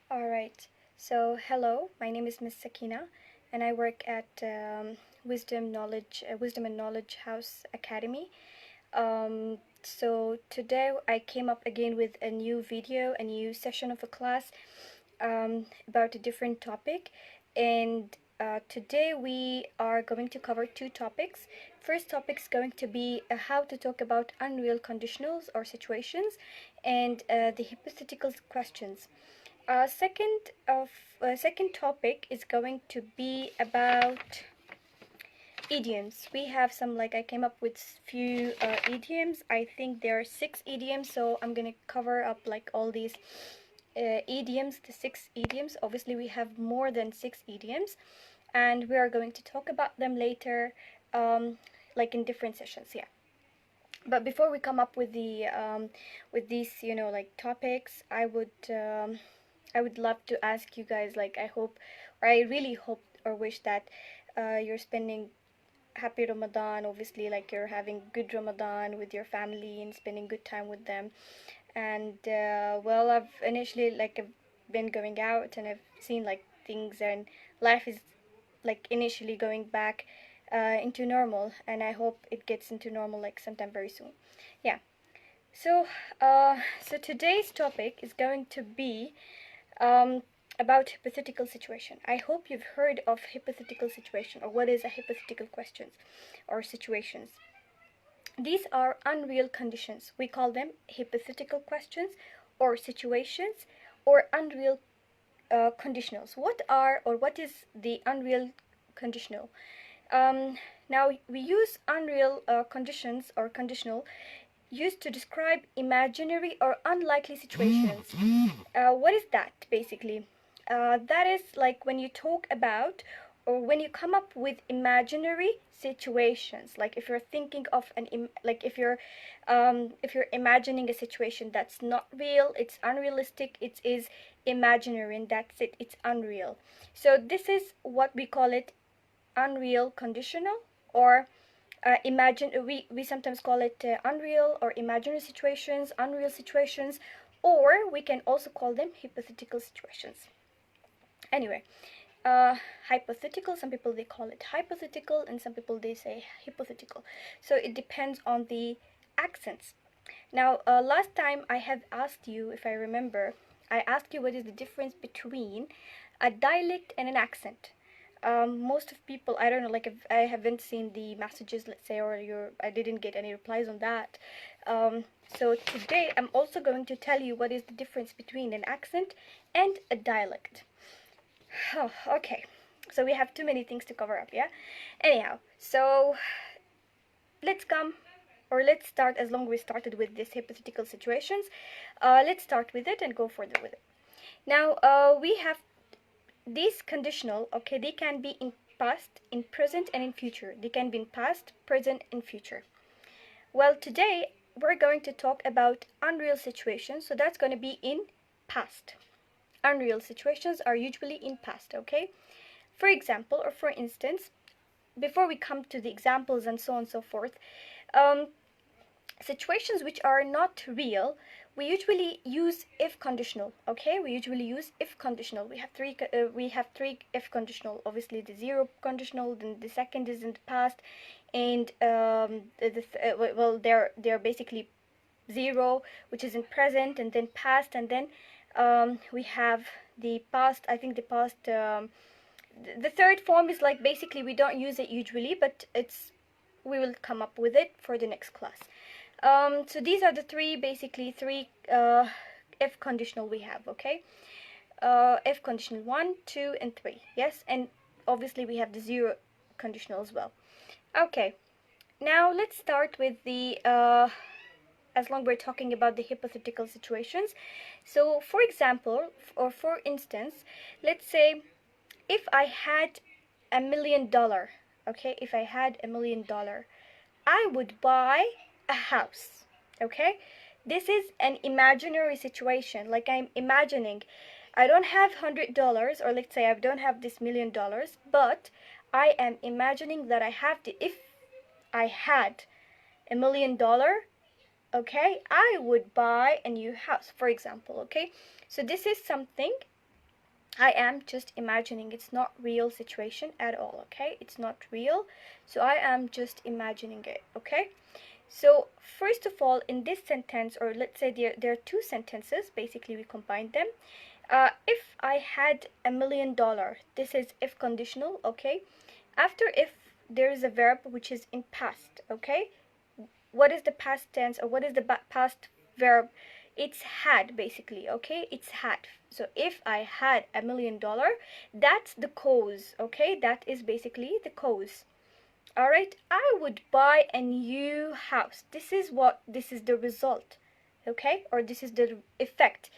All right. So, hello. My name is Miss Sakina, and I work at Wisdom and Knowledge House Academy. So today I came up again with a new video, a new session of a class about a different topic, and today we are going to cover two topics. First topic is going to be how to talk about unreal conditionals or situations, and the hypothetical questions. Second topic is going to be about idioms. We have some, like, I came up with few idioms. I think there are 6 idioms, so I'm gonna cover up like all these idioms, the 6 idioms. Obviously we have more than 6 idioms, and we are going to talk about them later, like in different sessions. Yeah, but before we come up with these, like, topics, I would love to ask you guys, like, I hope, or I really hope or wish that you're spending happy Ramadan. Obviously, like, you're having good Ramadan with your family and spending good time with them. And well, I've initially, like, I've been going out and I've seen like things, and life is like initially going back into normal, and I hope it gets into normal like sometime very soon. Yeah. So so today's topic is going to be um, about hypothetical situation. I hope you've heard of hypothetical situation, or what is a hypothetical questions or situations. These are unreal conditions. We call them hypothetical questions or situations or unreal conditionals. What are, or what is the unreal conditional? Um, Now we use unreal conditions or conditional used to describe imaginary or unlikely situations. What is that basically? That is like when you talk about, or when you come up with imaginary situations. Like if you're thinking of like if you're imagining a situation that's not real, it's unrealistic, it is imaginary, and that's it. It's unreal. So this is what we call it, unreal conditional, or imagine we sometimes call it unreal or imaginary situations, unreal situations, or we can also call them hypothetical situations. Anyway, uh, hypothetical, some people they call it hypothetical, and some people they say hypothetical. So it depends on the accents. Now, last time I have asked you, if I remember, I asked you what is the difference between a dialect and an accent. Most of people, I don't know, like, if I haven't seen the messages, let's say, or I didn't get any replies on that. So today I'm also going to tell you what is the difference between an accent and a dialect. Oh, okay. So we have too many things to cover up, yeah? Anyhow, so let's come, or let's start, as long as we started with these hypothetical situations. Let's start with it and go further with it. Now, we have these conditional, okay, they can be in past, in present, and in future. They can be in past, present, and future. Well, today we're going to talk about unreal situations, so that's going to be in past. Unreal situations are usually in past, okay? For example, or for instance, before we come to the examples and so on and so forth, um, situations which are not real, we usually use if conditional. Okay, we usually use if conditional. We have three if conditional. Obviously the zero conditional, then the second is in the past, and well, they're basically zero, which is in present, and then past, and then we have the past. I think the past, the third form is like, basically we don't use it usually, but it's, we will come up with it for the next class. So these are the basically three if conditional we have, okay? If conditional 1, 2, and 3, yes? And obviously we have the zero conditional as well. Okay, now let's start with the, as long we're talking about the hypothetical situations. So for example, or for instance, let's say if I had $1 million, okay? If I had $1 million, I would buy a house, okay? This is an imaginary situation. Like, I'm imagining, I don't have $100, or let's say I don't have this $1 million, but I am imagining that I have the, if I had $1 million, okay, I would buy a new house, for example, okay? So this is something I am just imagining. It's not real situation at all, okay? It's not real. So I am just imagining it, okay? So first of all, in this sentence, or let's say there are two sentences, basically we combine them. If I had $1,000,000, this is if conditional, okay? After if, there is a verb which is in past, okay? What is the past tense, or what is the past verb? It's had, basically, okay? It's had. So if I had $1,000,000, that's the cause, okay? That is basically the cause. All right, I would buy a new house. This is the result, okay? Or this is the effect.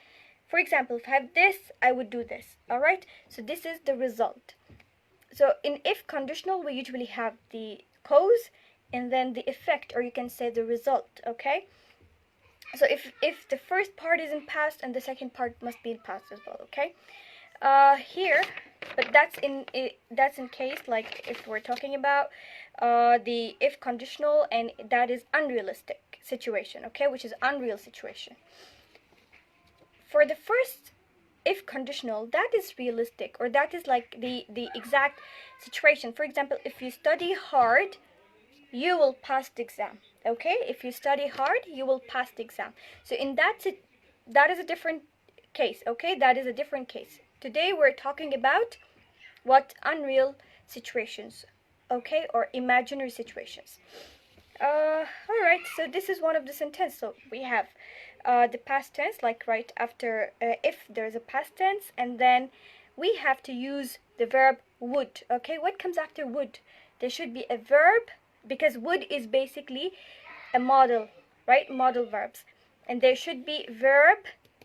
For example, if I have this, I would do this. All right, so this is the result. So in if conditional, we usually have the cause and then the effect, or you can say the result, okay? So if the first part is in past, and the second part must be in past as well, okay? Here, but that's in case, like if we're talking about the if conditional, and that is unrealistic situation, okay, which is unreal situation. For the first if conditional, that is realistic, or that is like the exact situation. For example, if you study hard, you will pass the exam, okay? If you study hard, you will pass the exam. So in that is a different case, okay? That is a different case. Today we're talking about what unreal situations, okay, or imaginary situations. All right, so this is one of the sentence. So we have the past tense, like right after if there's a past tense, and then we have to use the verb would, okay? What comes after would? There should be a verb, because would is basically a model, right? Model verbs. And there should be verb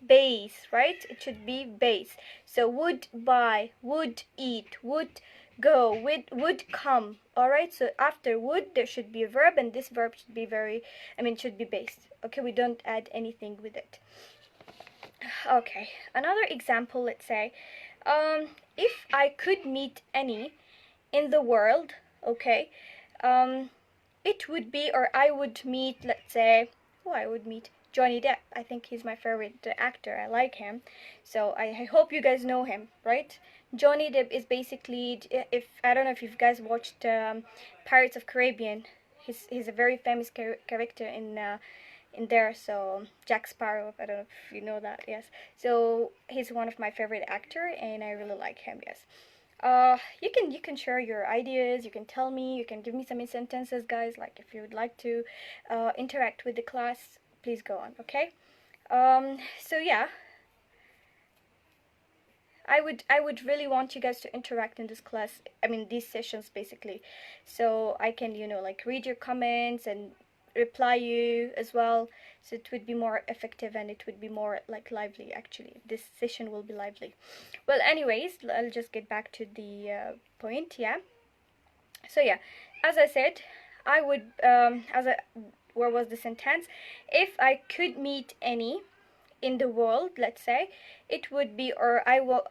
base, right? It should be base. So would buy, would eat, would go, would come. All right, so after would there should be a verb, and this verb should be should be based, okay? We don't add anything with it. Okay, another example, let's say if I could meet any in the world, okay, it would be, or I would meet, let's say, who I would meet, Johnny Depp. I think he's my favorite actor. I like him, so I hope you guys know him, right? Johnny Depp is basically, if I don't know if you guys watched Pirates of Caribbean, he's a very famous character in there. So Jack Sparrow, I don't know if you know that. Yes, so he's one of my favorite actor, and I really like him. Yes. You can share your ideas. You can tell me. You can give me some sentences, guys. Like if you would like to interact with the class, please go on. Okay. So yeah, I would really want you guys to interact in this class. I mean these sessions basically, so I can like read your comments and reply you as well. So it would be more effective, and it would be more like lively. Actually, this session will be lively. Well, anyways, I'll just get back to the point. Yeah. So yeah, as I said, I would where was the sentence? If I could meet any in the world, let's say, it would be, or I would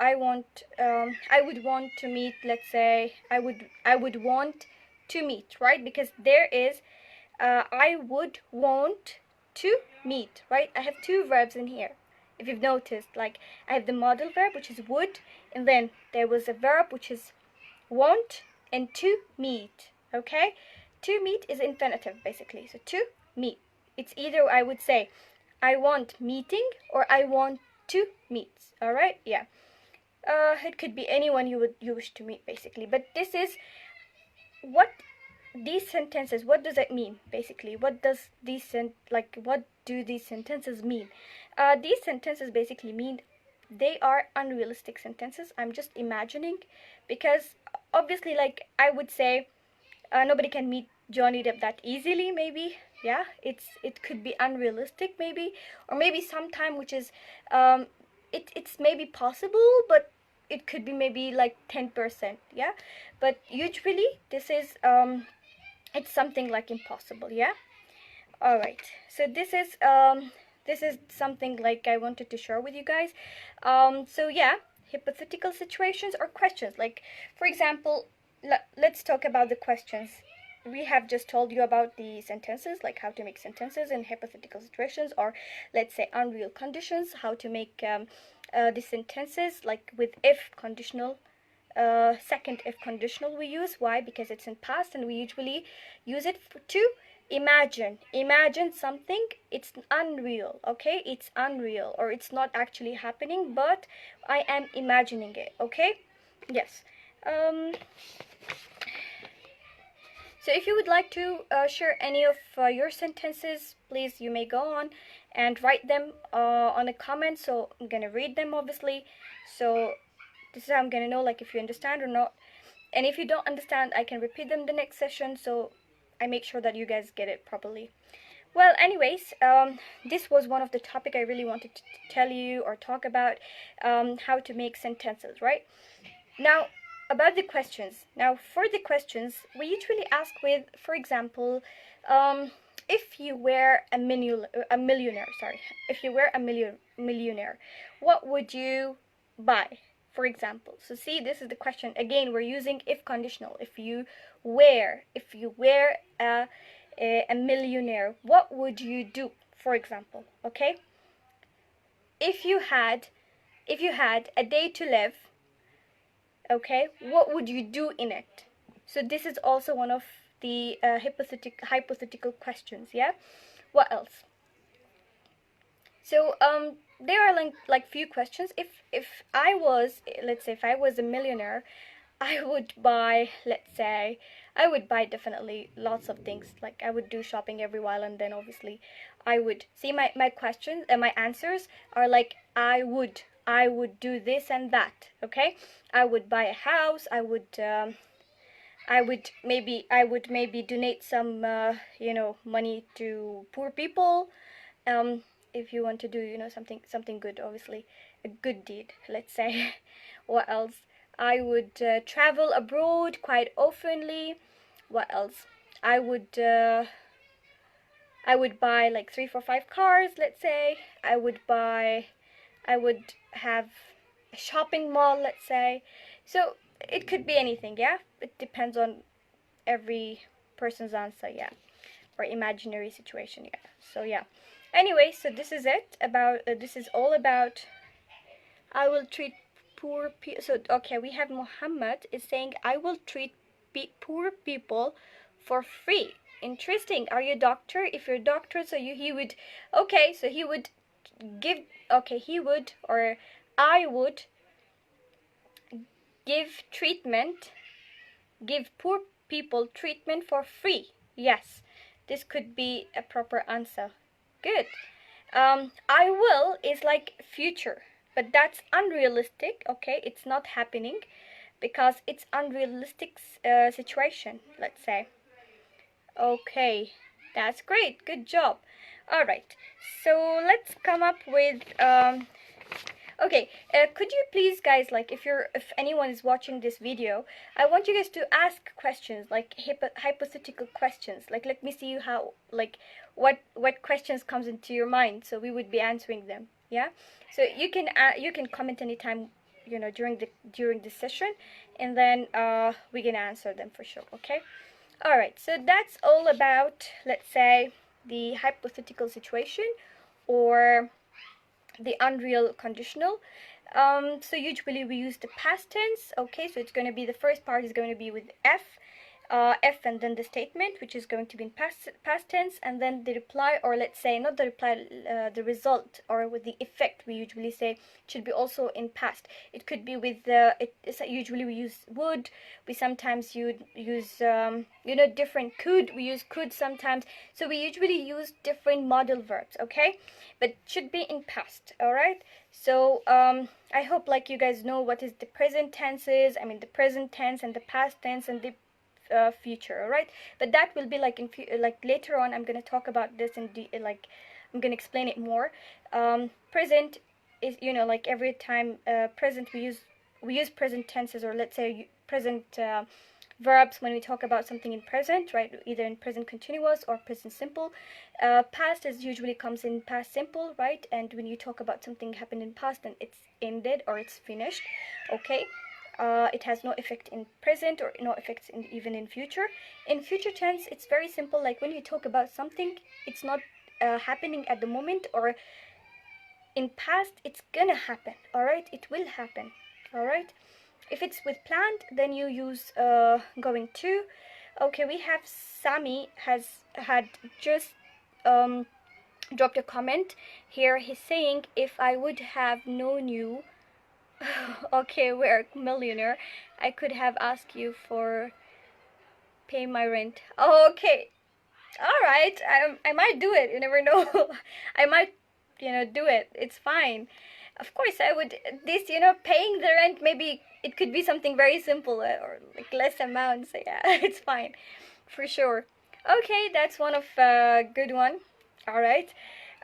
want to meet, let's say, I would want to meet, right? Because there is I would want to meet, right? I have two verbs in here. If you've noticed, like I have the modal verb, which is would, and then there was a verb which is want, and to meet, okay? To meet is infinitive, basically. So to meet, it's either I would say I want meeting, or I want to meet. All right, yeah. It could be anyone you wish to meet, basically. But this is what these sentences. What does it mean, basically? What does what do these sentences mean? These sentences basically mean they are unrealistic sentences. I'm just imagining, because obviously, like I would say, nobody can meet Johnny Depp that easily, maybe. Yeah, it could be unrealistic, maybe, or maybe sometime which is it's maybe possible, but it could be maybe like 10%. Yeah, but usually this is it's something like impossible. Yeah. All right, so this is something like I wanted to share with you guys. So yeah, hypothetical situations or questions. Like for example, let's talk about the questions. we have just told you about the sentences, like how to make sentences in hypothetical situations, or let's say unreal conditions, how to make the sentences like with if conditional, second if conditional we use. Why? Because it's in past, and we usually use it to imagine something. It's unreal, okay? It's unreal, or it's not actually happening, but I am imagining it, okay? Yes. So if you would like to share any of your sentences, please, you may go on and write them on a comment. So I'm gonna read them, obviously. So this is how I'm gonna know like if you understand or not. And if you don't understand, I can repeat them the next session, so I make sure that you guys get it properly. Well, anyways, this was one of the topic I really wanted to tell you or talk about, how to make sentences, right? Now, about the questions. Now, for the questions, we usually ask with, for example, if you were a millionaire, sorry, if you were a millionaire, what would you buy, for example? So see, this is the question. Again, we're using if conditional. If you were a millionaire, what would you do, for example? Okay, if you had a day to live, okay, what would you do in it? So this is also one of the hypothetical questions. Yeah, what else? So there are like few questions. If I was, let's say, if I was a millionaire, I would buy, let's say, I would buy definitely lots of things. Like I would do shopping every while, and then obviously I would see my questions and my answers are like I would do this and that. Okay, I would buy a house. I would maybe donate some money to poor people. If you want to do something good, obviously a good deed, let's say. What else? I would travel abroad quite oftenly. What else? I would buy like 3, 4, 5 cars, let's say. I would have a shopping mall, let's say. So it could be anything, yeah? It depends on every person's answer, yeah, or imaginary situation, yeah. So yeah. Anyway, so this is it about this is all about I will treat poor people. So okay, we have Muhammad is saying I will treat poor people for free. Interesting. Are you a doctor? If you're a doctor, so he would, okay, so he would give, okay, he would, or I would give poor people treatment for free. Yes, this could be a proper answer. Good. I will is like future, but that's unrealistic. Okay, it's not happening because it's unrealistic situation, let's say. Okay, that's great. Good job. All right, so let's come up with okay, could you please, guys, like if anyone is watching this video, I want you guys to ask questions, like hypothetical questions. Like, let me see how, like, what questions comes into your mind, so we would be answering them. Yeah. So you can comment anytime, during the session, and then we can answer them for sure. Okay. All right. So that's all about, let's say, the hypothetical situation, or the unreal conditional. So usually we use the past tense. Okay, so it's going to be, the first part is going to be with F and then the statement, which is going to be in past tense, and then the reply, or let's say not the reply, the result, or with the effect, we usually say should be also in past. It could be with usually we use would. We sometimes use different could. We use could sometimes. So we usually use different modal verbs. Okay, but should be in past. All right. So I hope like you guys know what is the present tenses. I mean the present tense and the past tense and the future. All right, but that will be like like later on. I'm gonna talk about this in like I'm gonna explain it more. Present is, like every time present we use present tenses, or let's say present verbs when we talk about something in present, right? Either in present continuous or present simple. Past is usually comes in past simple, right? And when you talk about something happened in past, then it's ended or it's finished. Okay. It has no effect in present or no effects in even in future. In future tense, it's very simple. Like when you talk about something, it's not happening at the moment, or in past, it's gonna happen. All right, it will happen. All right. If it's with planned, then you use going to. Okay, we have Sami has had just dropped a comment here. He's saying, if I would have known you, okay, we're a millionaire, I could have asked you for pay my rent. Oh, okay, all right. I might do it. You never know. I might, do it. It's fine. Of course, I would. This, paying the rent. Maybe it could be something very simple, or like less amount. So yeah, it's fine, for sure. Okay, that's one of good one. All right.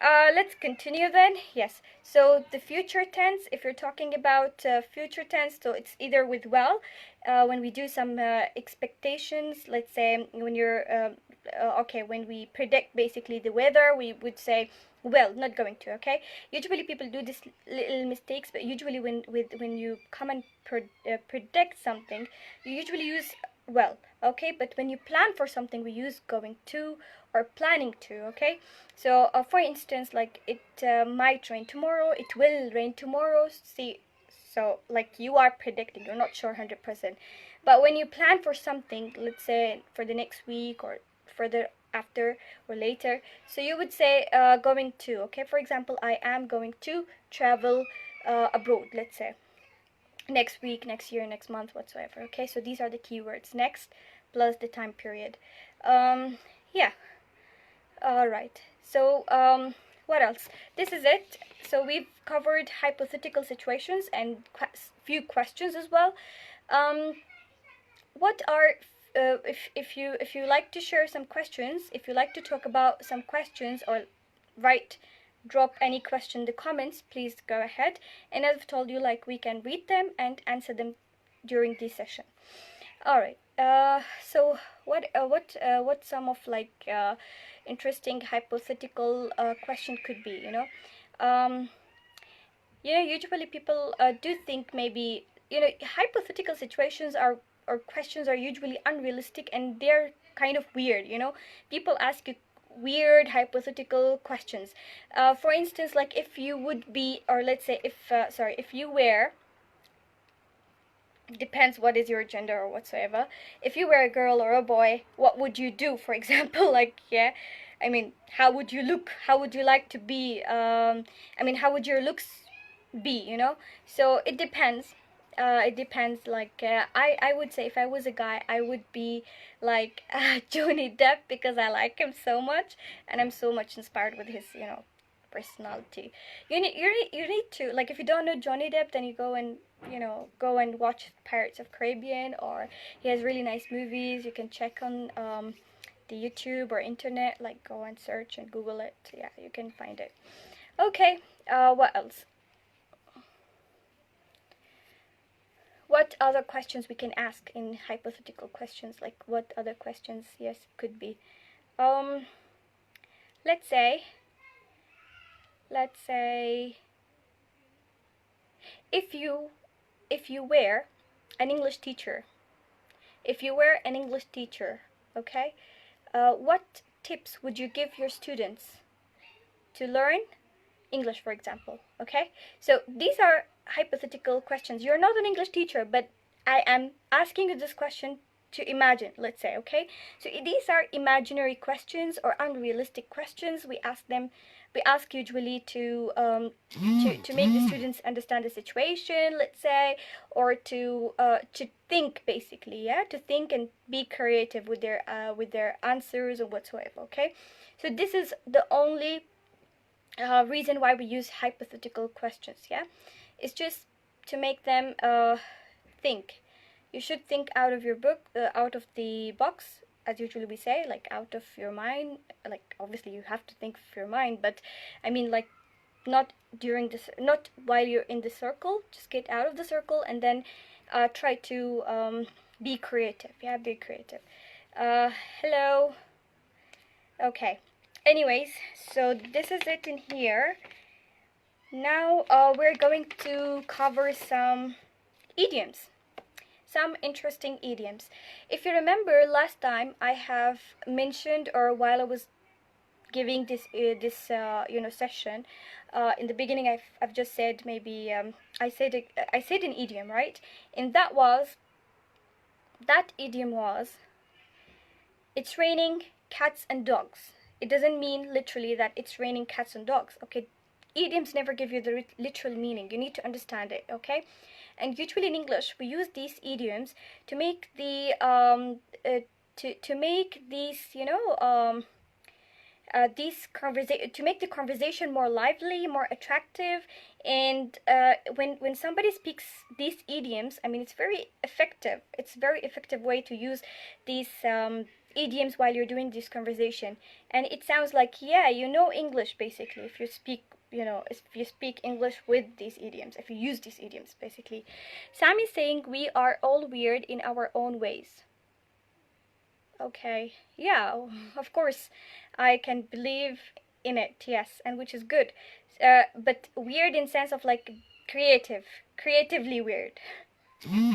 Let's continue then. Yes. So the future tense, if you're talking about future tense, so it's either with well, when we do some expectations. Let's say when you're okay, when we predict basically the weather, we would say well, not going to. Okay. Usually people do this little mistakes, but usually when you come and predict something, you usually use well. Okay. But when you plan for something, we use going to or planning to. Okay. So for instance, like it might rain tomorrow, it will rain tomorrow. See, so like you are predicting, you're not sure 100%. But when you plan for something, let's say for the next week or further after or later, so you would say going to. Okay, for example, I am going to travel abroad, let's say next week, next year, next month, whatsoever. Okay, so these are the keywords: next plus the time period. Yeah. All right. So what else? This is it. So we've covered hypothetical situations and few questions as well. What are if you like to share some questions, if you like to talk about some questions, or drop any question in the comments, please go ahead. And as I've told you, like we can read them and answer them during this session. All right. So what some of like interesting hypothetical question could be? Usually people do think maybe hypothetical situations are or questions are usually unrealistic, and they're kind of weird. People ask you weird hypothetical questions. For instance, like if you would be, or let's say if you were, depends what is your gender or whatsoever. If you were a girl or a boy, what would you do, for example? Like, yeah, I mean, how would you look? How would you like to be? How would your looks be? So it depends. It depends. Like, I would say if I was a guy, I would be like Johnny Depp, because I like him so much, and I'm so much inspired with his, personality. You need to, like, if you don't know Johnny Depp, then you go and watch Pirates of Caribbean, or he has really nice movies. You can check on the YouTube or internet, like go and search and Google it. Yeah, you can find it. Okay, what else? What other questions we can ask in hypothetical questions? Like what other questions? Yes, could be. Let's say if you were an English teacher, okay, what tips would you give your students to learn English, for example? Okay, so these are hypothetical questions. You're not an English teacher, but I am asking you this question to imagine, let's say. Okay, so these are imaginary questions or unrealistic questions. We ask usually to make the students understand the situation, let's say, or to think, basically, yeah, to think and be creative with their answers or whatsoever. Okay, so this is the only reason why we use hypothetical questions. Yeah, it's just to make them think. You should think out of out of the box, as usually we say, like out of your mind. Like obviously you have to think of your mind, but I mean, like, not while you're in the circle. Just get out of the circle and then try to be creative. Yeah, be creative. Hello. Okay. Anyways, so this is it in here. Now we're going to cover some idioms. some interesting idioms. If you remember last time, I have mentioned, or while I was giving this session, in the beginning I've just said, maybe I said an idiom, right? And that idiom was, it's raining cats and dogs. It doesn't mean literally that it's raining cats and dogs, okay? Idioms never give you the literal meaning. You need to understand it, okay? And usually in English, we use these idioms to make the to make these, to make the conversation more lively, more attractive. And when somebody speaks these idioms, I mean, it's very effective. It's a very effective way to use these idioms while you're doing this conversation. And it sounds like, yeah, you know English basically, if you speak, if you speak English with these idioms, if you use these idioms basically. Sam is saying we are all weird in our own ways. Okay, yeah, of course, I can believe in it, yes, and which is good. But weird in sense of like creatively weird.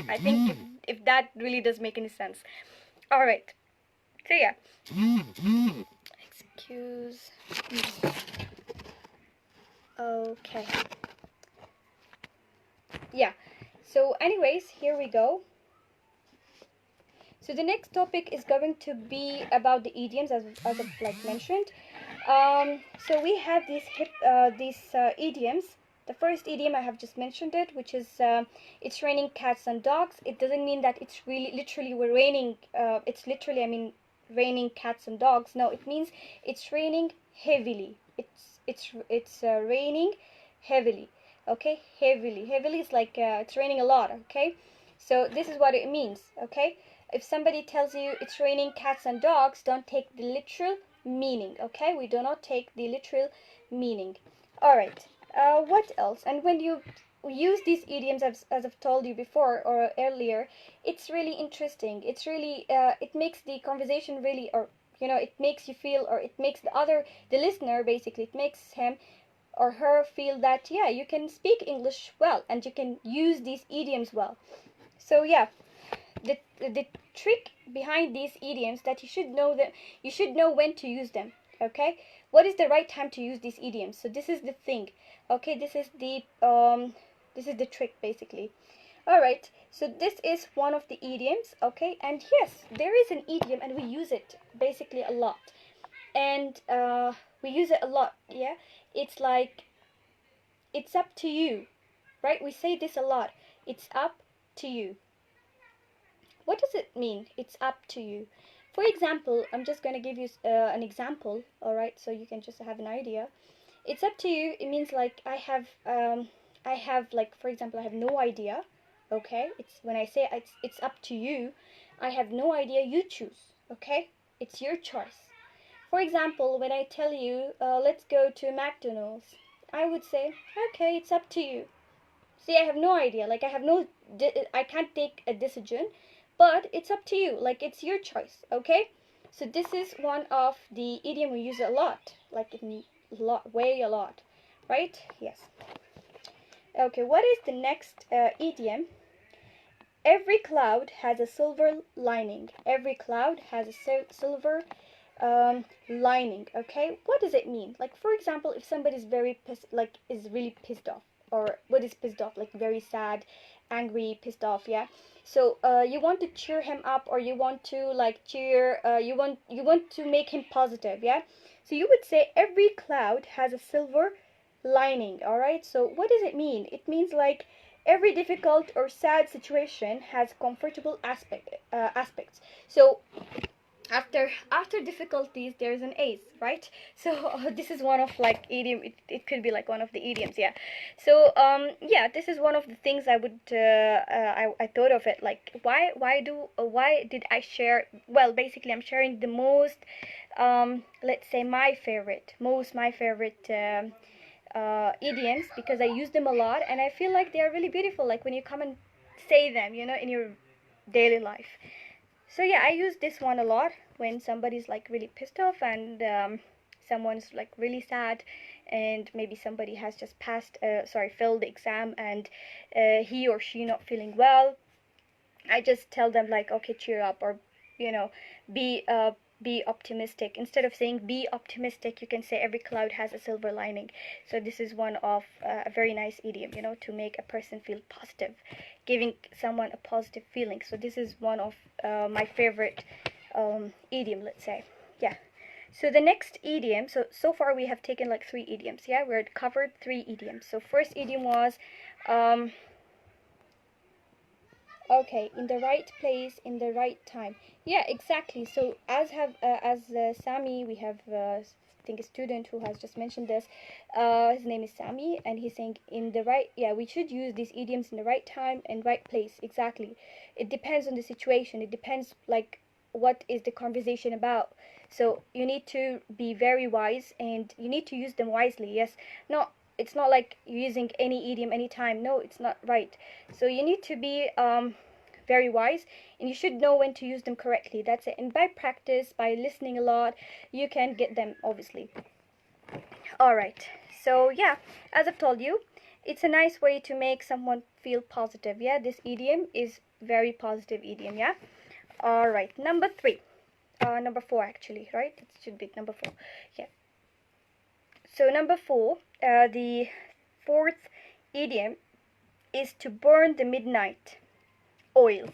I think if that really does make any sense. All right, so yeah. Excuse me. Okay. Yeah. So, anyways, here we go. So the next topic is going to be about the idioms, as I've like mentioned. So we have these idioms. The first idiom I have just mentioned it, which is it's raining cats and dogs. It doesn't mean that it's really literally we're raining. It's literally, I mean, raining cats and dogs. No, it means it's raining heavily. It's raining heavily. Okay, heavily is like it's raining a lot. Okay, so this is what it means. Okay, if somebody tells you it's raining cats and dogs, don't take the literal meaning. Okay, we do not take the literal meaning. All right, what else? And when you use these idioms, as I've told you before or earlier, it's really interesting. It's really it makes the conversation really, or it makes you feel, or it makes the listener basically, it makes him or her feel that, yeah, you can speak English well and you can use these idioms well. So yeah, the trick behind these idioms, that you should know when to use them. Okay, what is the right time to use these idioms? So this is the thing. Okay, this is the trick basically. All right, so this is one of the idioms. Okay, and yes, there is an idiom and we use it basically a lot, and we use it a lot. Yeah, it's like, it's up to you, right? We say this a lot. It's up to you. What does it mean? It's up to you. For example, I'm just going to give you an example, all right, so you can just have an idea. It's up to you. It means like I have, like, for example, I have no idea. Okay, it's when I say it's up to you, I have no idea. You choose. Okay, it's your choice. For example, when I tell you, let's go to McDonald's, I would say, okay, it's up to you. See, I have no idea. Like, I can't take a decision, but it's up to you. Like, it's your choice, okay? So this is one of the idiom we use a lot, like in way a lot, right? Yes. Okay, what is the next idiom? Every cloud has a silver lining. Every cloud has a silver lining. Okay, what does it mean? Like, for example, if somebody is is really pissed off, or what is pissed off, like very sad, angry, pissed off, yeah. So you want to cheer him up, or you want to like you want to make him positive, yeah. So you would say every cloud has a silver lining. All right, so what does it mean? It means like every difficult or sad situation has comfortable aspects. So after difficulties there's an ace, right? So this is one of like idiom. It could be like one of the idioms, yeah. So yeah, this is one of the things I would I thought of it, like why did I share? Well, basically I'm sharing the most let's say my favorite idioms, because I use them a lot and I feel like they're really beautiful, like when you come and say them, in your daily life. So yeah, I use this one a lot when somebody's like really pissed off, and someone's like really sad, and maybe somebody has just failed the exam, and he or she not feeling well, I just tell them like, okay, cheer up, or you know, be uh be optimistic. Instead of saying be optimistic, you can say every cloud has a silver lining. So this is one of a very nice idiom, you know, to make a person feel positive, giving someone a positive feeling. So this is one of my favorite idiom, let's say. Yeah. So the next idiom, so far we have taken like 3 idioms. Yeah, we're covered 3 idioms. So first idiom was um okay, in the right place, in the right time. Yeah, exactly. So as Sami, we have I think a student who has just mentioned this. His name is Sami, and he's saying in the right. Yeah, we should use these idioms in the right time and right place. Exactly. It depends on the situation. It depends like what is the conversation about. So you need to be very wise, and you need to use them wisely. Yes, not. It's not like using any idiom anytime. No, it's not right. So you need to be very wise, and you should know when to use them correctly. That's it. And by practice, by listening a lot, you can get them, obviously. All right. So yeah, as I've told you, it's a nice way to make someone feel positive. Yeah, this idiom is very positive idiom. Yeah. All right. Number 3. Number 4 actually, right? It should be number 4. Yeah. So number 4, the fourth idiom is to burn the midnight oil.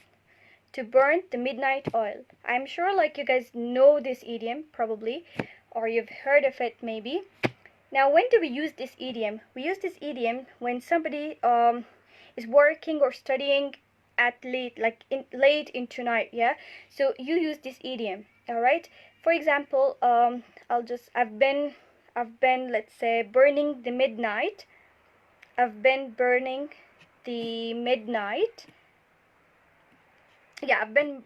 To burn the midnight oil. I'm sure like you guys know this idiom probably, or you've heard of it maybe. Now when do we use this idiom? We use this idiom when somebody is working or studying at late, like late into night. Yeah, so you use this idiom. All right, for example, I've been, let's say, burning the midnight. I've been burning the midnight. Yeah, I've been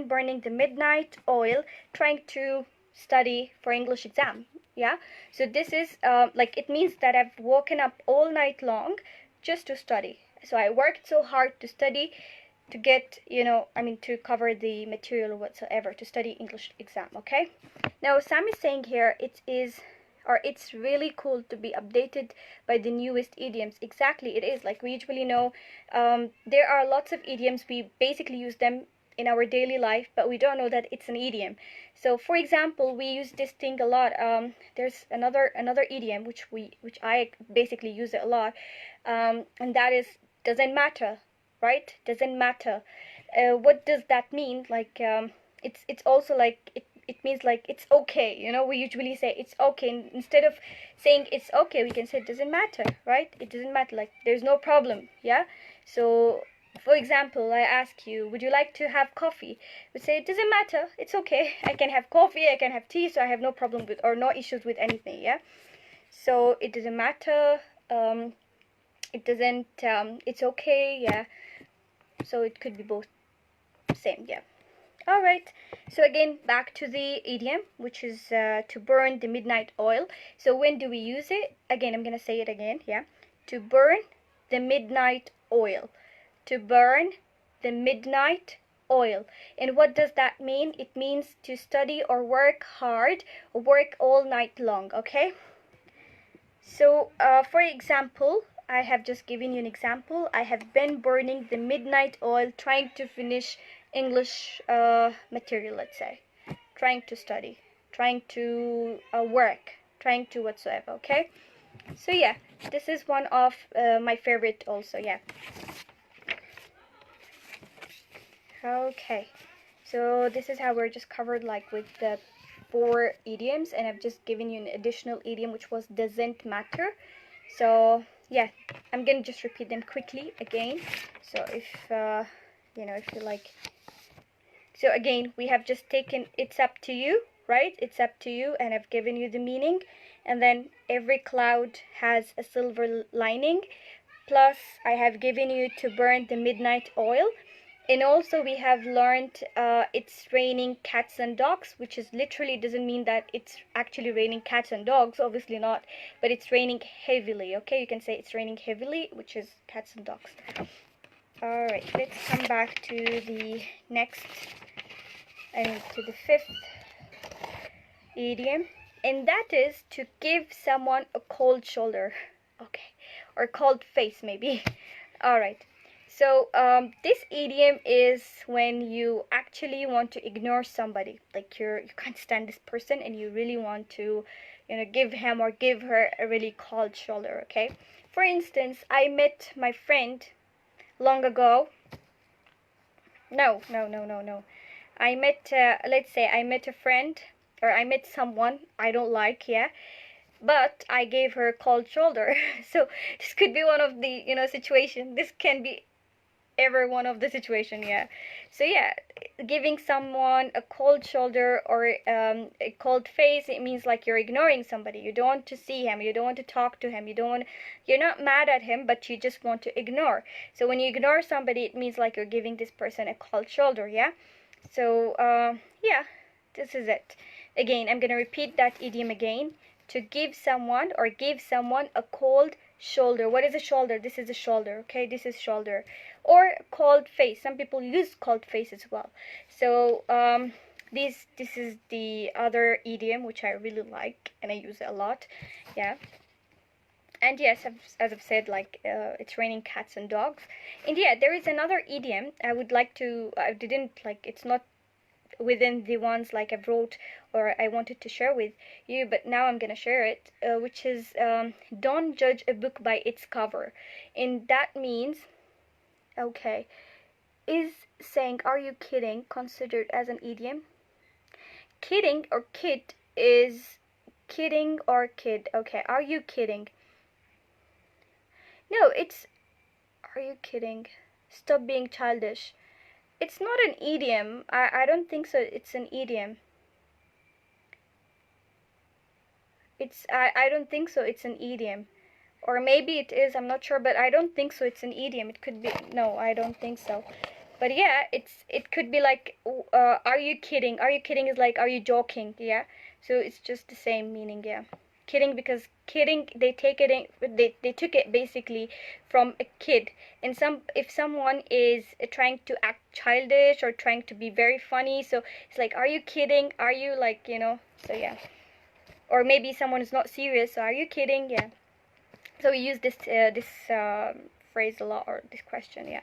burning the midnight oil trying to study for English exam. Yeah, so this is like, it means that I've woken up all night long just to study. So I worked so hard to study, to get, to cover the material whatsoever, to study English exam. Okay, now Sam is saying here it's really cool to be updated by the newest idioms. Exactly, it is. Like, we usually know there are lots of idioms. We basically use them in our daily life, but we don't know that it's an idiom. So for example, we use this thing a lot. There's another idiom which I basically use it a lot, and that is doesn't matter, right? Doesn't matter. What does that mean? Like, it's also like it means like it's okay. We usually say it's okay. Instead of saying it's okay, we can say it doesn't matter, right? It doesn't matter, like there's no problem. Yeah. So for example, I ask you, would you like to have coffee? We say it doesn't matter, it's okay. I can have coffee, I can have tea, so I have no problem with, or no issues with anything. Yeah. So it doesn't matter. It doesn't. It's okay. Yeah. So it could be both same. Yeah. All right, so again, back to the idiom, which is to burn the midnight oil. So when do we use it? Again, I'm gonna say it again. Yeah, to burn the midnight oil. To burn the midnight oil. And what does that mean? It means to study or work hard, or work all night long. Okay. So for example, I have just given you an example. I have been burning the midnight oil trying to finish English material, let's say. Trying to study, trying to work, trying to whatsoever, okay? So yeah, this is one of my favorite also, yeah. Okay, so this is how we're just covered like with the 4 idioms, and I've just given you an additional idiom which was doesn't matter. So yeah, I'm gonna just repeat them quickly again. So if if you like. So again, we have just taken it's up to you, right? It's up to you, and I've given you the meaning. And then every cloud has a silver lining. Plus, I have given you to burn the midnight oil. And also we have learned it's raining cats and dogs, which is literally doesn't mean that it's actually raining cats and dogs, obviously not, but it's raining heavily. Okay, you can say it's raining heavily, which is cats and dogs. All right, let's come back to the next, to the 5th idiom, and that is to give someone a cold shoulder. Okay, or cold face maybe. All right, So this idiom is when you actually want to ignore somebody, like you can't stand this person and you really want to, give him or give her a really cold shoulder. Okay, for instance, I met my friend long ago. No. I met, let's say I met a friend, or I met someone I don't like, yeah, but I gave her a cold shoulder. So this could be one of the, situation. This can be ever one of the situation, yeah. So yeah, giving someone a cold shoulder or a cold face, it means like you're ignoring somebody. You don't want to see him, you don't want to talk to him, you're not mad at him, but you just want to ignore. So when you ignore somebody, it means like you're giving this person a cold shoulder, yeah. So yeah, this is it. Again, I'm gonna repeat that idiom again. To give someone or give someone a cold shoulder. What is a shoulder? This is a shoulder, okay? This is shoulder. Or cold face. Some people use cold face as well. So this is the other idiom which I really like and I use it a lot. Yeah. And yes, as I've said, like it's raining cats and dogs. And yeah, there is another idiom I would like to. I didn't like. It's not within the ones like I've wrote or I wanted to share with you, but now I'm gonna share it, which is don't judge a book by its cover. And that means, okay, is saying "Are you kidding" considered as an idiom? Kidding or kid is kidding or kid. Okay, are you kidding? No, it's are you kidding? Stop being childish. It's not an idiom. I don't think so. It's an idiom. I don't think so. It's an idiom. Or maybe it is, I'm not sure, but I don't think so. It's an idiom. It could be, no, I don't think so. But yeah, it could be like, are you kidding? Are you kidding is like, are you joking? Yeah. So it's just the same meaning, yeah. Kidding, because kidding, they take it in, they took it basically from a kid. And if someone is trying to act childish or trying to be very funny, so it's like, are you kidding? Are you like, so yeah. Or maybe someone is not serious, so are you kidding? Yeah. So we use this phrase a lot, or this question, yeah.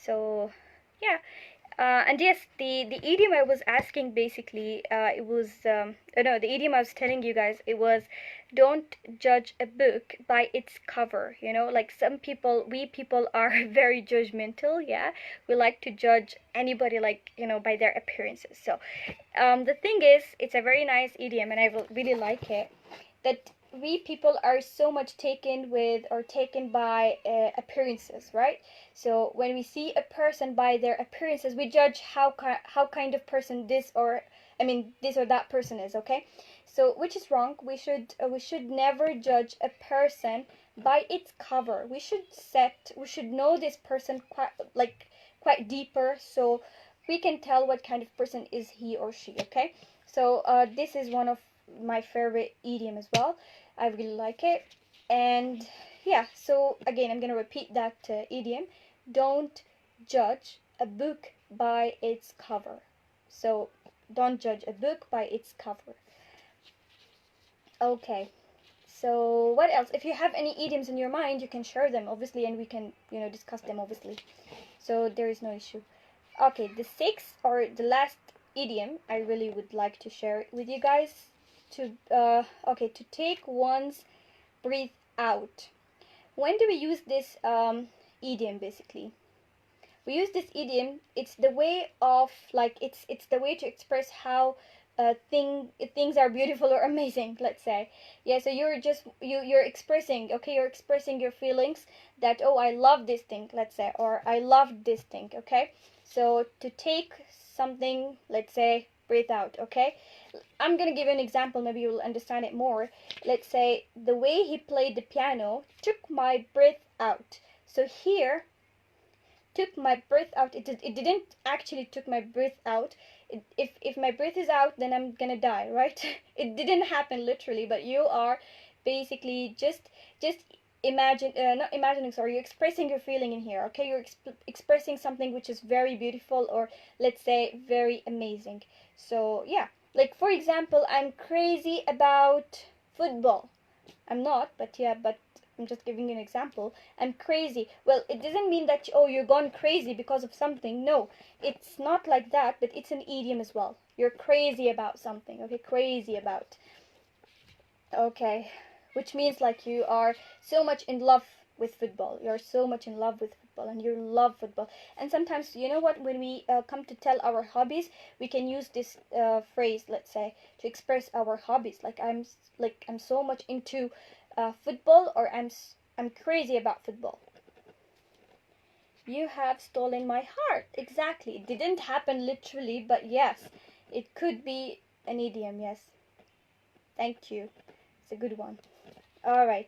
So yeah, and yes, the idiom I was asking basically, it was no, the idiom I was telling you guys, it was don't judge a book by its cover. Like we people are very judgmental, yeah. We like to judge anybody, like, by their appearances. So the thing is, it's a very nice idiom and I really like it, that we people are so much taken with or taken by appearances, right? So when we see a person by their appearances, we judge how kind of person this or that person is, okay? So which is wrong. We should never judge a person by its cover. We should know this person quite deeper, so we can tell what kind of person is he or she, okay? So this is one of my favorite idiom as well. I really like it. And yeah, so again, I'm gonna repeat that idiom. Don't judge a book by its cover. So don't judge a book by its cover. Okay, so what else? If you have any idioms in your mind, you can share them obviously, and we can discuss them obviously, so there is no issue. Okay, the sixth or the last idiom I really would like to share with you guys, to take one's breath out. When do we use this idiom? Basically, we use this idiom. It's the way of, like, it's the way to express how things are beautiful or amazing, let's say. Yeah, so you're expressing, okay, you're expressing your feelings, that, oh, I love this thing, let's say, or I love this thing, okay? So to take something, let's say, breathe out, okay? I'm gonna give you an example, maybe you'll understand it more. Let's say the way he played the piano took my breath out. So here, took my breath out, it didn't actually took my breath out. If my breath is out, then I'm gonna die, right? It didn't happen literally, but you are basically just imagine, not imagining, sorry, you're expressing your feeling in here, okay? You're expressing something which is very beautiful, or let's say very amazing. So yeah, like for example, I'm crazy about football. I'm not, but yeah, but I'm just giving you an example. I'm crazy. Well, it doesn't mean that, oh, you're gone crazy because of something. No, it's not like that, but it's an idiom as well. You're crazy about something, okay? Crazy about. Okay, which means like you are so much in love with football. You're so much in love with football and you love football. And sometimes, you know what, when we come to tell our hobbies, we can use this phrase, let's say, to express our hobbies. I'm so much into football, or I'm crazy about football. You have stolen my heart. Exactly. It didn't happen literally, but yes, it could be an idiom. Yes. Thank you. It's a good one. All right.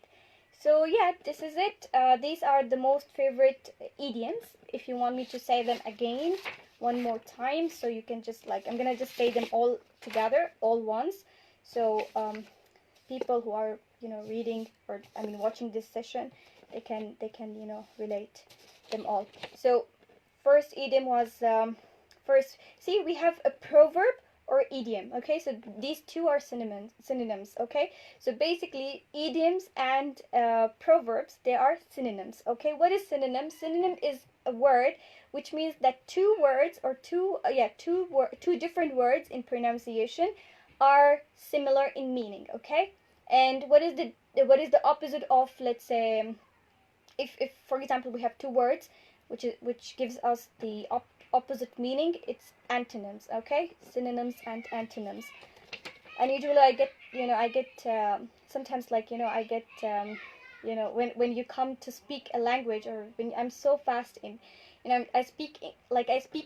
So yeah, this is it. These are the most favorite idioms. If you want me to say them again one more time, so you can just like, I'm gonna just say them all together, all once. So people who are, you know, reading, or I mean watching this session, they can you know, relate them all. So first idiom was first. See, we have a proverb or idiom. Okay, so these two are synonyms. Okay, so basically idioms and proverbs, they are synonyms. Okay, what is synonym? Synonym is a word which means that two words, or two different words in pronunciation are similar in meaning. Okay, and what is the opposite of, let's say, if for example we have two words which gives us the opposite meaning, it's antonyms. Okay, synonyms and antonyms. And usually I get sometimes, like, you know, I get you know, when you come to speak a language, or when I'm so fast in, you know, I speak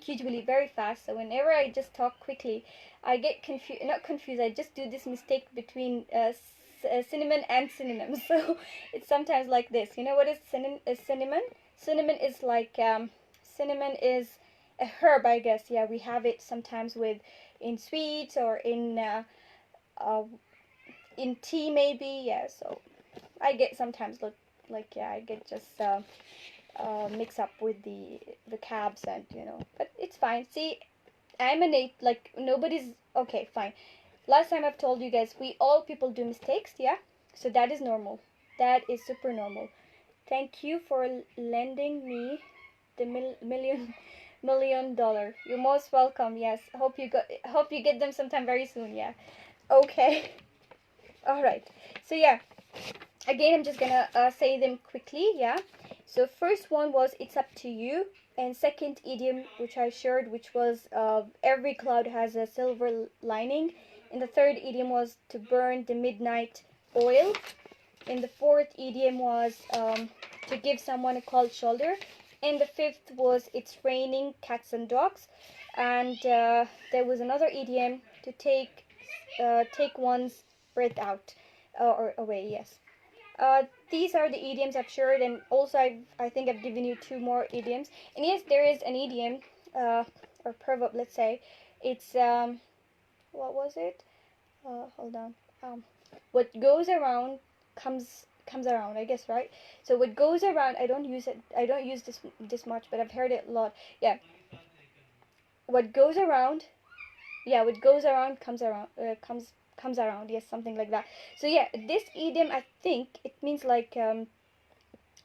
usually very fast, so whenever I just talk quickly, I get confused, not confused, I just do this mistake between cinnamon and synonyms. So it's sometimes like this. You know what is cinnamon? Cinnamon is like cinnamon is a herb, I guess. Yeah, we have it sometimes with in sweets, or uh, in tea maybe. Yeah, so I get sometimes like yeah, I get just mix up with the cabs, and you know, but it's fine. See, I'm an eight, like nobody's okay, fine. Last time I've told you guys, we all people do mistakes, yeah? So that is normal. That is super normal. Thank you for lending me the million dollar. You're most welcome. Yes. Hope you get them sometime very soon, yeah. Okay. All right. So yeah, again I'm just gonna say them quickly, yeah. So first one was it's up to you, and second idiom which I shared, which was every cloud has a silver lining, and the third idiom was to burn the midnight oil, and the fourth idiom was to give someone a cold shoulder, and the fifth was it's raining cats and dogs, and there was another idiom to take one's breath out or away, yes. These are the idioms I've shared, and also I think I've given you two more idioms. And yes, there is an idiom, or proverb, let's say. It's what was it? Hold on. What goes around comes around, I guess, right? So what goes around, I don't use it. I don't use this much, but I've heard it a lot. Yeah. What goes around, yeah, what goes around comes around. Comes around. Yes, something like that. So yeah, this idiom, I think it means like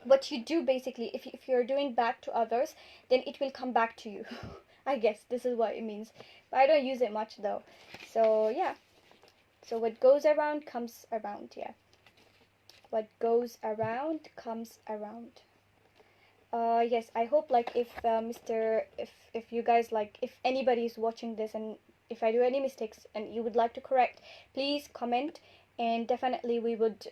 what you do basically. If you're doing bad to others, then it will come back to you. I guess this is what it means, but I don't use it much though. So yeah. So what goes around comes around. Yeah. What goes around comes around. Yes, I hope like if if you guys, like, if anybody is watching this, and if I do any mistakes and you would like to correct, please comment, and definitely we would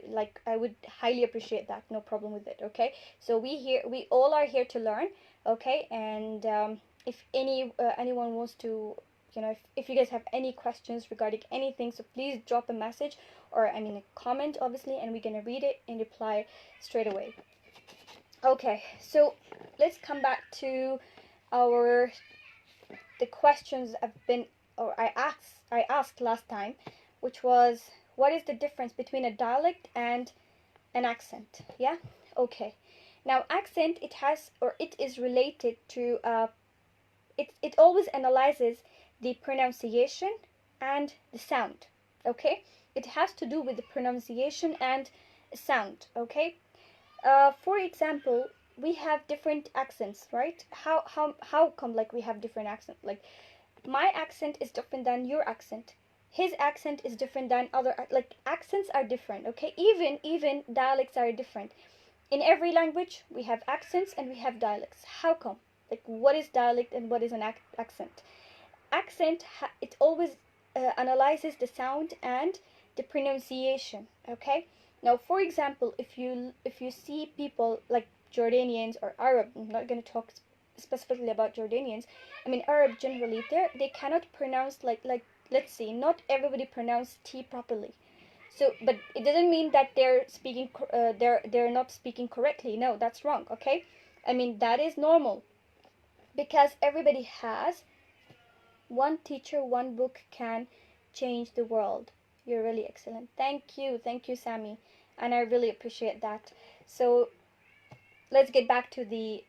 like, I would highly appreciate that. No problem with it. Okay, so we all are here to learn. Okay, and if anyone wants to, you know, if you guys have any questions regarding anything, so please drop a message, or I mean a comment, obviously, and we're gonna read it and reply straight away. Okay, so let's come back to our the questions I asked last time, which was, what is the difference between a dialect and an accent? Yeah. Okay. Now accent, it is related to it always analyzes the pronunciation and the sound. Okay, it has to do with the pronunciation and sound. Okay, for example, we have different accents, right? How come like we have different accent? Like my accent is different than your accent. His accent is different than other, like accents are different. Okay, even dialects are different. In every language we have accents and we have dialects. How come? Like what is dialect and what is an accent? Accent it always analyzes the sound and the pronunciation. Okay, now for example, if you see people like Jordanians or Arab, I'm not going to talk specifically about Jordanians, I mean Arab generally, they cannot pronounce like let's see, not everybody pronounce T properly. So but it doesn't mean that they're speaking they're not speaking correctly. No, that's wrong. Okay, I mean that is normal, because everybody has one teacher, one book can change the world. You're really excellent. Thank you, Sammy, and I really appreciate that. So let's get back to the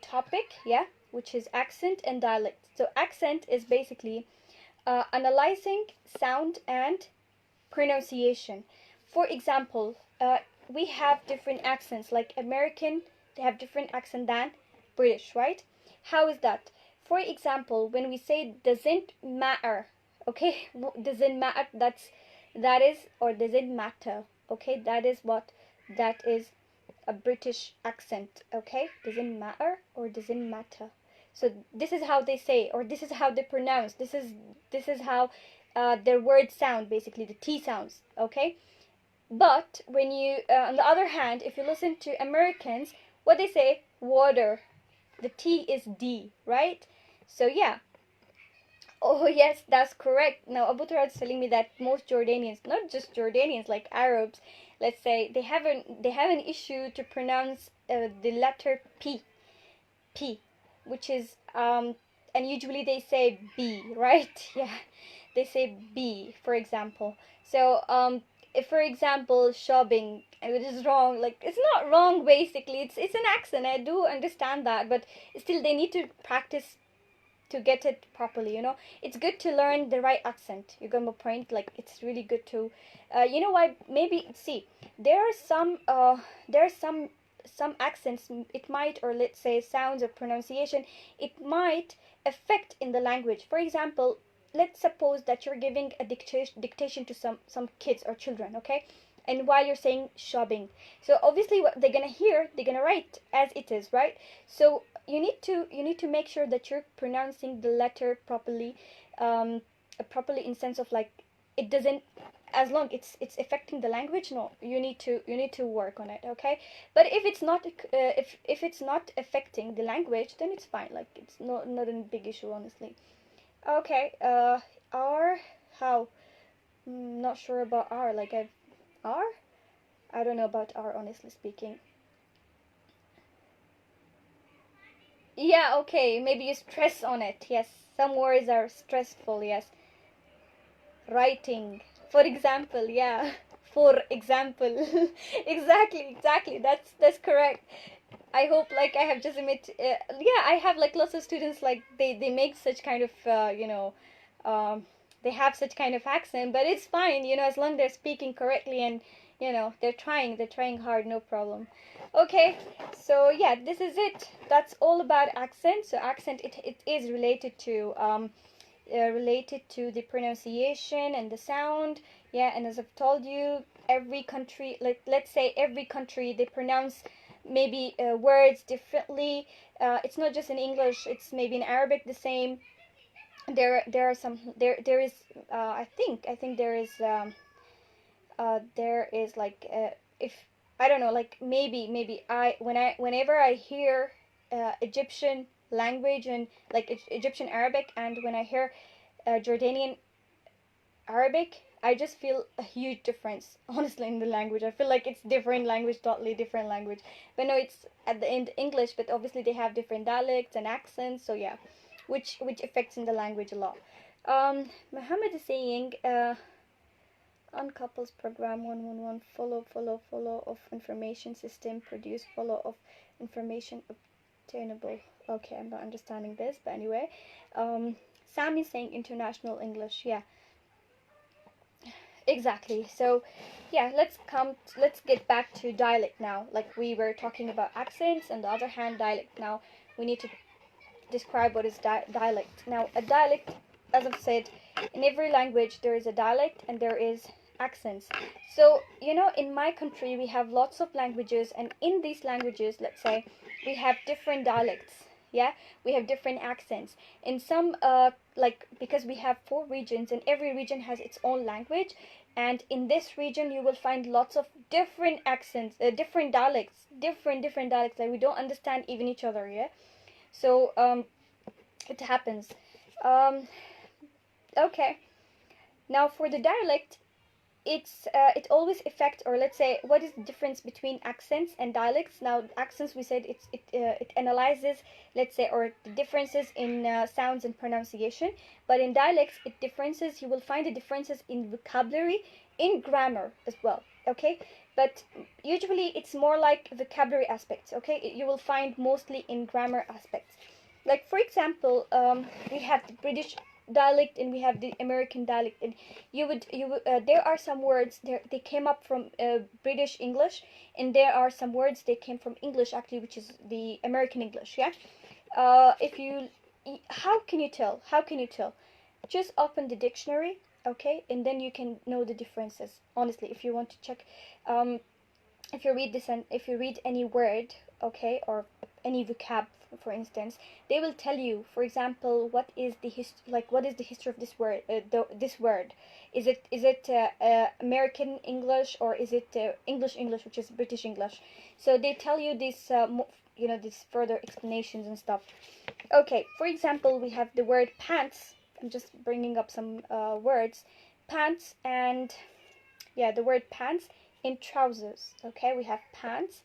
topic, yeah, which is accent and dialect. So accent is basically analyzing sound and pronunciation. For example, we have different accents. Like American, they have different accent than British, right? How is that? For example, when we say doesn't matter, okay, doesn't matter. That is, or doesn't matter. Okay, that is what that is, a British accent. Okay, doesn't matter or doesn't matter. So this is how they say, or this is how they pronounce. This is how their words sound, basically the T sounds. Okay, but when you, on the other hand, if you listen to Americans, what they say, water, the T is D, right? So yeah. Oh yes, that's correct. Now Abu Turad is telling me that most Jordanians, not just Jordanians, like Arabs, let's say, they have an issue to pronounce the letter P, which is and usually they say B, right? Yeah, they say B, for example. So if for example shopping, which is wrong, like it's not wrong basically. It's an accent. I do understand that, but still they need to practice to get it properly. It's good to learn the right accent. You got my point. Like it's really good to you know why, maybe see, there are some accents, it might, or let's say sounds or pronunciation, it might affect in the language. For example, let's suppose that you're giving a dictation to some kids or children, okay, and while you're saying shopping, so obviously what they're gonna hear, they're gonna write as it is, right? So you need to make sure that you're pronouncing the letter properly, properly in sense of like it doesn't, as long it's affecting the language, no, you need to work on it, okay? But if it's not if it's not affecting the language, then it's fine, like it's not a big issue, honestly. Okay, R, how? Not sure about R, like R, I don't know about R, honestly speaking. Yeah, okay, maybe you stress on it. Yes, some words are stressful. Yes, writing, for example. Yeah, for example. Exactly. That's correct. I hope like I have just met. Yeah, I have like lots of students like they make such kind of um, they have such kind of accent, but it's fine. As long they're speaking correctly and they're trying hard, no problem. Okay, so yeah, this is it. That's all about accent. So accent, it is related to the pronunciation and the sound. Yeah, and as I've told you, every country, like let's say every country, they pronounce maybe words differently. It's not just in English, it's maybe in Arabic the same. There are some, there is I think there is like if I don't know, like maybe whenever I hear Egyptian language and like Egyptian Arabic, and when I hear Jordanian Arabic, I just feel a huge difference, honestly, in the language. I feel like it's different language, totally different language. But no, it's at the end English, but obviously they have different dialects and accents, so yeah, which affects in the language a lot. Muhammad is saying, uncouples program 111, follow of information system produce follow of information obtainable. Okay, I'm not understanding this, but anyway, Sam is saying international English. Yeah, Exactly. So, yeah, let's get back to dialect now. Like we were talking about accents, and the other hand, dialect. Now we need to describe what is dialect. Now, a dialect, as I've said, in every language there is a dialect and there is accents. So, in my country we have lots of languages, and in these languages, let's say, we have different dialects. Yeah, we have different accents. In some, like, because we have 4 regions, and every region has its own language, and in this region you will find lots of different accents, different dialects, different dialects that we don't understand even each other. Yeah, so it happens. Um, okay. Now for the dialect, it always affects, or let's say, what is the difference between accents and dialects? Now accents, we said it analyzes, let's say, or the differences in sounds and pronunciation. But in dialects, it differences. You will find the differences in vocabulary, in grammar as well. Okay, but usually it's more like vocabulary aspects. Okay, you will find mostly in grammar aspects. Like for example, we have the British dialect and we have the American dialect, and there are some words there they came up from British English, and there are some words they came from English actually, which is the American English. Yeah. If you How can you tell? How can you tell? Just open the dictionary, okay, and then you can know the differences. Honestly, if you want to check, um, if you read this, and if you read any word, okay, or any vocab, for instance, they will tell you, for example, what is the history of this word. This word, is it American English, or is it English, which is British English? So they tell you this, these further explanations and stuff. Okay, for example, we have the word pants. I'm just bringing up some words. Pants, and yeah, the word pants in trousers. Okay, we have pants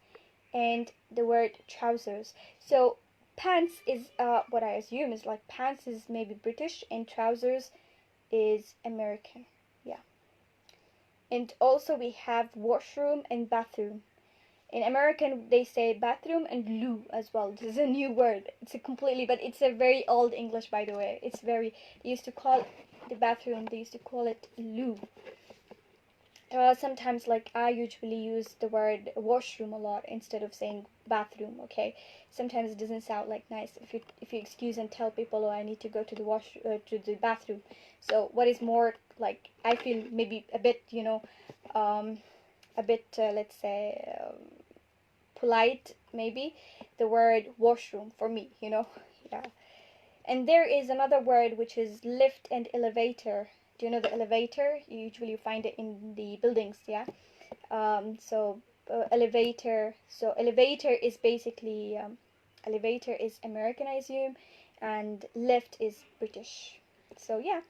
and the word trousers. So pants is what I assume is like, pants is maybe British and trousers is American. Yeah. And also we have washroom and bathroom. In American they say bathroom and loo as well. This is a new word. It's a completely, but it's a very old English, by the way. It's very, they used to call the bathroom, they used to call it loo. Sometimes, like, I usually use the word washroom a lot instead of saying bathroom. Okay, sometimes it doesn't sound like nice if you excuse and tell people, oh, I need to go to the bathroom. So what is more, like, I feel maybe a bit, a bit, let's say, polite, maybe, the word washroom for me. Yeah. And there is another word which is lift and elevator. Do you know the elevator? You usually find it in the buildings, yeah. So elevator. So elevator is basically, elevator is American, I assume, and lift is British. So yeah,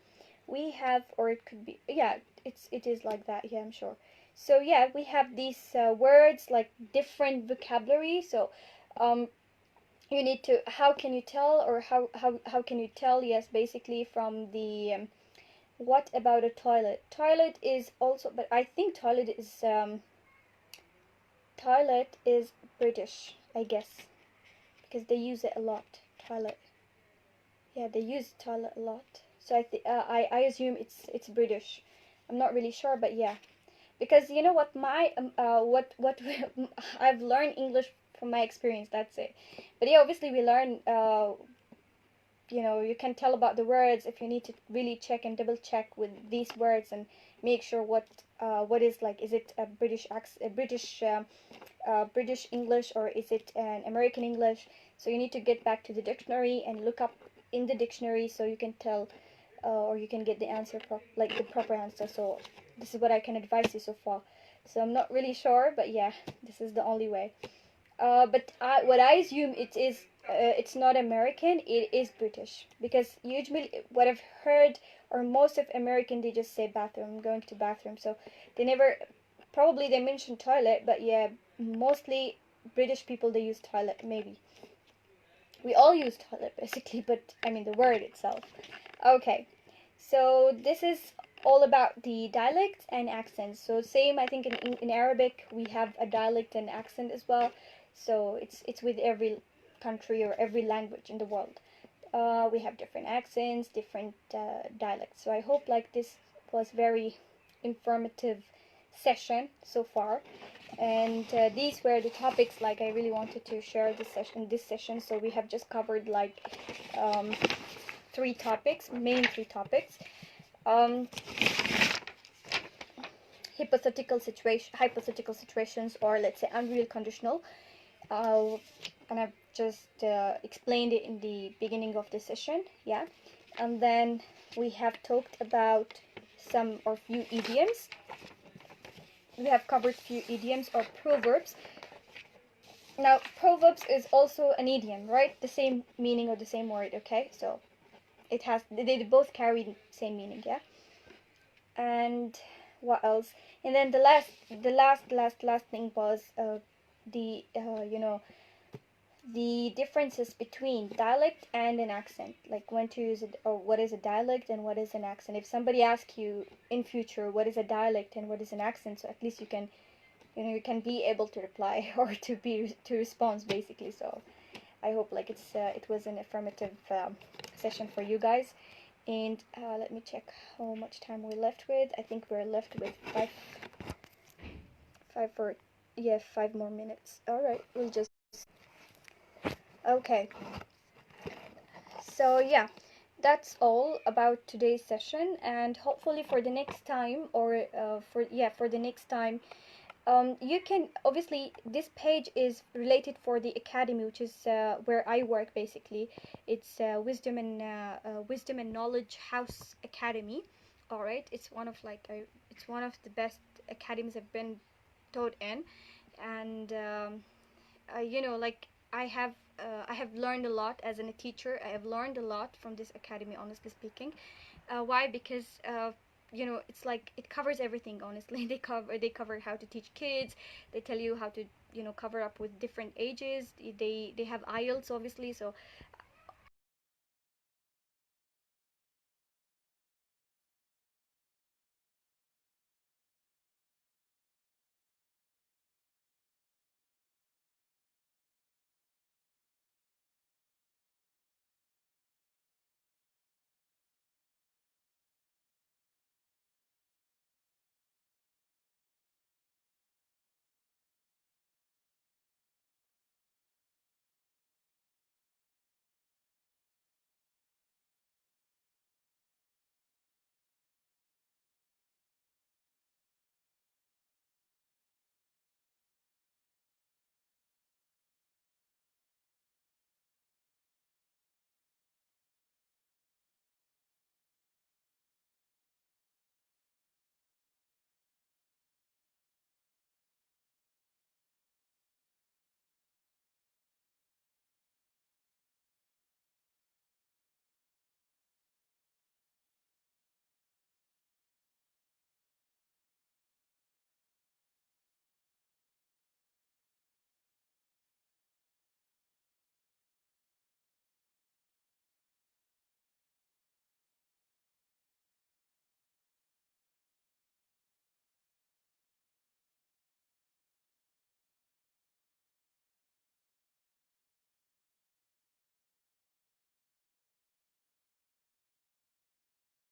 we have, or it could be, yeah, it is like that. Yeah, I'm sure. So yeah, we have these words, like different vocabulary. So um, you need to, how can you tell, or how can you tell? Yes, basically from the what about a toilet? Toilet is also, but I think toilet is British, I guess, because they use it a lot. Toilet. Yeah, they use toilet a lot. So I assume it's British. I'm not really sure, but yeah, because you know what, my what I've learned English from my experience. That's it. But yeah, obviously we learn. You can tell about the words if you need to really check and double check with these words and make sure what is, like, is it a British English, or is it an American English? So you need to get back to the dictionary and look up in the dictionary so you can tell, or you can get the answer, like the proper answer. So this is what I can advise you so far. So I'm not really sure, but yeah, this is the only way. But what I assume it is, it's not American, it is British. Because usually what I've heard, or most of American, they just say bathroom, I'm going to bathroom. So they never, probably they mention toilet, but yeah, mostly British people, they use toilet, maybe. We all use toilet basically, but I mean the word itself. Okay, so this is all about the dialects and accents. So same, I think in Arabic we have a dialect and accent as well. So it's with every country or every language in the world. We have different accents, different dialects. So I hope, like, this was very informative session so far. And these were the topics like I really wanted to share this session. So we have just covered like main three topics. Um, hypothetical situations, or let's say unreal conditional. And I've just explained it in the beginning of the session, yeah. And then we have talked about some or few idioms. We have covered few idioms or proverbs. Now, proverbs is also an idiom, right? The same meaning or the same word, okay? So they both carry the same meaning, yeah. And what else? And then the last thing was the the differences between dialect and an accent, like when to use it, or what is a dialect and what is an accent. If somebody asks you in future what is a dialect and what is an accent, so at least you can you can be able to reply or to respond basically. So I hope like it was an affirmative session for you guys. And let me check how much time we're left with. I think we're left with five more minutes. All right, we'll just okay. So yeah, that's all about today's session, and hopefully for the next time, or for the next time, you can obviously, this page is related for the academy, which is where I work basically. It's Wisdom and Knowledge House Academy. All right, it's one of it's one of the best academies I've been taught in. And like I have learned a lot as a teacher. I have learned a lot from this academy, honestly speaking. Why? Because it's like it covers everything. Honestly, they cover how to teach kids. They tell you how to cover up with different ages. They have IELTS obviously, so